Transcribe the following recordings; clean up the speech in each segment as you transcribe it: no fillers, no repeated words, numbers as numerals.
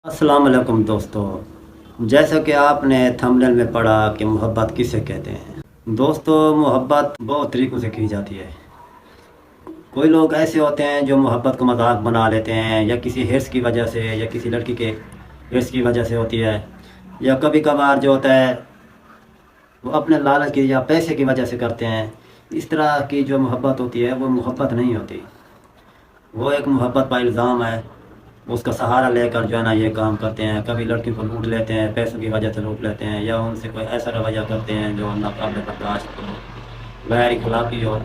अस्सलाम वालेकुम दोस्तों। जैसा कि आपने थंबनेल में पढ़ा कि मोहब्बत किसे कहते हैं। दोस्तों, मोहब्बत बहुत तरीक़ों से की जाती है। कोई लोग ऐसे होते हैं जो मोहब्बत को मजाक बना लेते हैं, या किसी हिर्स की वजह से, या किसी लड़की के हिर्स की वजह से होती है, या कभी कभार जो होता है वो अपने लालच की या पैसे की वजह से करते हैं। इस तरह की जो मोहब्बत होती है वो मोहब्बत नहीं होती, वो एक मोहब्बत का इल्ज़ाम है। उसका सहारा लेकर जो है ना ये काम करते हैं। कभी लड़की को लूट लेते हैं, पैसों की वजह से लूट लेते हैं, या उनसे कोई ऐसा रवैया करते हैं जो नाकाबिल बर्दाश्त हो, गैर इखलाकी हो,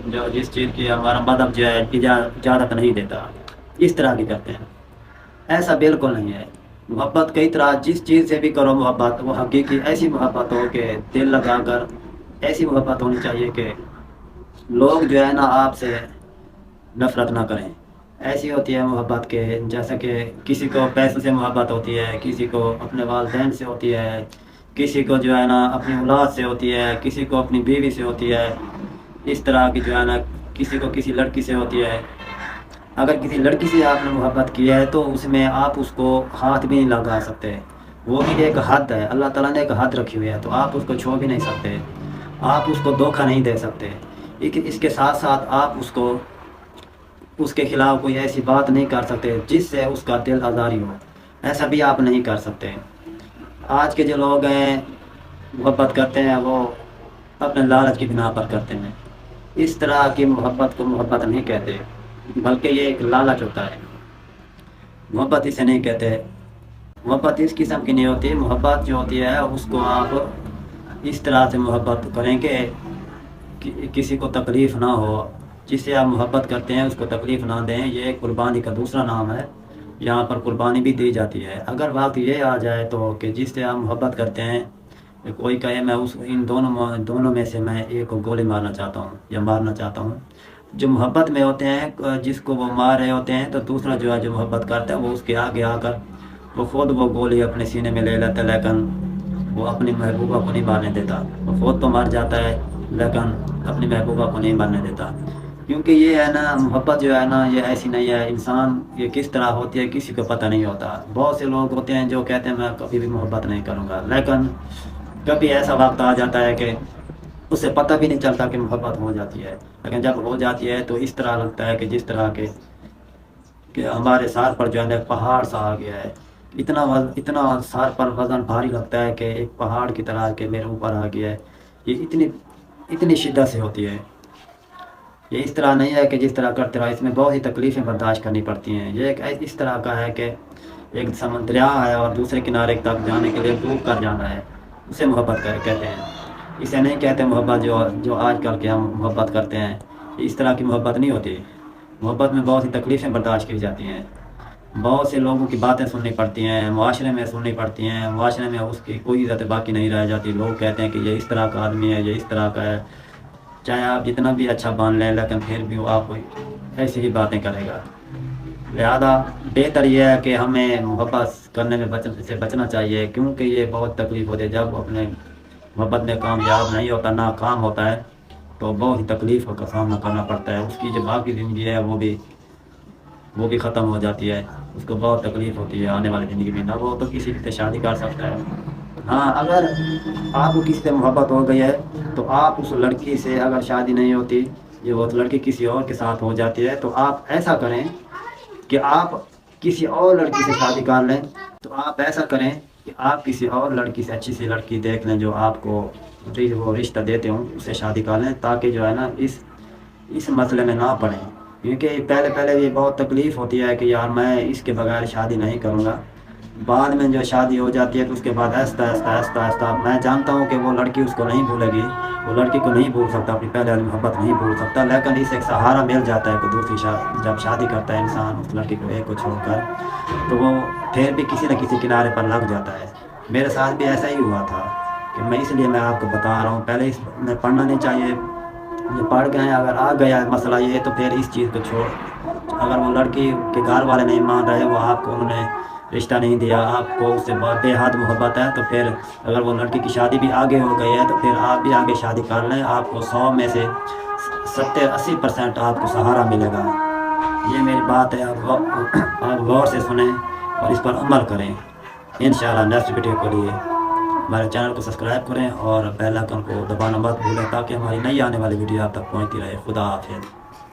जो जिस चीज़ की हमारा मदद जो है इजाज़त नहीं देता, इस तरह की करते हैं। ऐसा बिल्कुल नहीं है। मोहब्बत कई तरह, जिस चीज़ से भी करो मोहब्बत, वो हकीकी ऐसी मोहब्बत हो कि दिल लगा कर, ऐसी मोहब्बत होनी चाहिए कि लोग जो है ना आपसे नफ़रत ना करें। ऐसी होती है मोहब्बत के, जैसे कि किसी को पैसों से मोहब्बत होती है, किसी को अपने वालिदैन से होती है, किसी को जो है ना अपनी औलाद से होती है, किसी को अपनी बीवी से होती है। इस तरह की जो है ना किसी को किसी लड़की से होती है। अगर किसी लड़की से आपने मोहब्बत की है तो उसमें आप उसको हाथ भी नहीं लगा सकते। वो भी एक हद है, अल्लाह ताला ने एक हद रखी हुई है, तो आप उसको छू भी नहीं सकते, आप उसको धोखा नहीं दे सकते। इसके साथ साथ आप उसके खिलाफ कोई ऐसी बात नहीं कर सकते जिससे उसका दिल आज़ारी हो, ऐसा भी आप नहीं कर सकते। आज के जो लोग हैं मोहब्बत करते हैं वो अपने लालच की बिना पर करते हैं। इस तरह की मोहब्बत को मोहब्बत नहीं कहते, बल्कि ये एक लालच होता है। मोहब्बत इसे नहीं कहते। मोहब्बत इस किस्म की नहीं होती। मोहब्बत जो होती है उसको आप इस तरह से मोहब्बत करेंगे कि किसी को तकलीफ़ ना हो, जिससे आप मोहब्बत करते हैं उसको तकलीफ़ ना दें। ये कुर्बानी का दूसरा नाम है। यहाँ पर कुर्बानी भी दी जाती है। अगर बात ये आ जाए तो कि जिससे आप मोहब्बत करते हैं, कोई कहे मैं उस इन दोनों में से मैं एक को गोली मारना चाहता हूँ या मारना चाहता हूँ। जो मोहब्बत में होते हैं, जिसको वो मार रहे होते हैं, तो दूसरा जो है जो मोहब्बत करता है वो उसके आगे आकर वो खुद वो गोली अपने सीने में ले लेता है, लेकिन वो अपनी महबूबा को नहीं मारने देता। वो खुद तो मर जाता है लेकिन अपनी महबूबा को नहीं मरने देता। क्योंकि ये है ना, मोहब्बत जो है ना ये ऐसी नहीं है। इंसान ये किस तरह होती है किसी को पता नहीं होता। बहुत से लोग होते हैं जो कहते हैं मैं कभी भी मोहब्बत नहीं करूँगा, लेकिन कभी ऐसा वक्त आ जाता है कि उसे पता भी नहीं चलता कि मोहब्बत हो जाती है। लेकिन जब हो जाती है तो इस तरह लगता है कि जिस तरह के कि हमारे सर पर जो है ना एक पहाड़ सा आ गया है। इतना सर पर वज़न भारी लगता है कि एक पहाड़ की तरह के मेरे ऊपर आ गया है। ये इतनी इतनी शिद्दत से होती है। ये इस तरह नहीं है कि जिस तरह करते रहो, इसमें बहुत ही तकलीफ़ें बर्दाश्त करनी पड़ती हैं। ये एक इस तरह का है कि एक दरिया है और दूसरे किनारे तक जाने के लिए डूब कर जाना है, उसे मोहब्बत कहते हैं। इसे नहीं कहते मोहब्बत जो जो आजकल के हम मोहब्बत करते हैं। इस तरह की मोहब्बत नहीं होती। मोहब्बत में बहुत ही तकलीफ़ें बर्दाश्त की जाती हैं। बहुत से लोगों की बातें सुननी पड़ती हैं, मुआशरे में सुननी पड़ती हैं। मुआशरे में उसकी कोई इज़्ज़त बाकी नहीं रह जाती। लोग कहते हैं कि ये इस तरह का आदमी है, ये इस तरह का है। चाहे आप जितना भी अच्छा बांध लें, लेकिन फिर भी वो आपको ऐसी ही बातें करेगा। लिहाजा बेहतर यह है कि हमें मोहब्बत करने में बचना चाहिए, क्योंकि ये बहुत तकलीफ़ होती है। जब अपने मोहब्बत में कामयाब नहीं होता, नाकाम होता है, तो बहुत ही तकलीफ़ का सामना करना पड़ता है। उसकी जो बाकी ज़िंदगी है वो भी ख़त्म हो जाती है। उसको बहुत तकलीफ़ होती है आने वाली ज़िंदगी में। ना वो तो किसी से शादी कर सकता है। हाँ, अगर आपको किसी से मोहब्बत हो गई है तो आप उस लड़की से, अगर शादी नहीं होती, ये वो लड़की किसी और के साथ हो जाती है, तो आप ऐसा करें कि आप किसी और लड़की से शादी कर लें। तो आप ऐसा करें कि आप किसी और लड़की से, अच्छी सी लड़की देख लें जो आपको वो रिश्ता देते हों, उससे शादी कर लें, ताकि जो है ना इस मसले में ना पड़ें। क्योंकि पहले ये बहुत तकलीफ़ होती है कि यार मैं इसके बगैर शादी नहीं करूँगा। बाद में जो शादी हो जाती है तो उसके बाद आहिस्ता मैं जानता हूँ कि वो लड़की उसको नहीं भूलेगी, वो लड़की को नहीं भूल सकता, अपनी पहले वाली मोहब्बत नहीं भूल सकता। लेकिन इसे एक सहारा मिल जाता है कि दूसरी जब शादी करता है इंसान उस लड़की को, एक को छोड़कर, तो वो फिर भी किसी न किसी किनारे पर लग जाता है। मेरे साथ भी ऐसा ही हुआ था कि मैं इसलिए मैं आपको बता रहा हूँ। पहले इसमें पढ़ना नहीं चाहिए। ये पढ़ गए, अगर आ गया मसला ये, तो फिर इस चीज़ को छोड़। अगर वो लड़की के घर वाले नहीं मान रहे, वो आपको उन्होंने रिश्ता नहीं दिया, आपको उससे बेहद मोहब्बत है, तो फिर अगर वो लड़की की शादी भी आगे हो गई है तो फिर आप भी आगे शादी कर लें। आपको 100 में से 70-80% आपको सहारा मिलेगा। ये मेरी बात है, आप गौर से सुने। اور اس پر عمل کریں. انشاءاللہ نیکسٹ ویڈیو کے لیے ہمارے چینل کو سبسکرائب کریں اور بیل آئکن کو دبانا مت بھولیں تاکہ ہماری نئی آنے والی ویڈیو آپ تک پہنچتی رہے. خدا حافظ.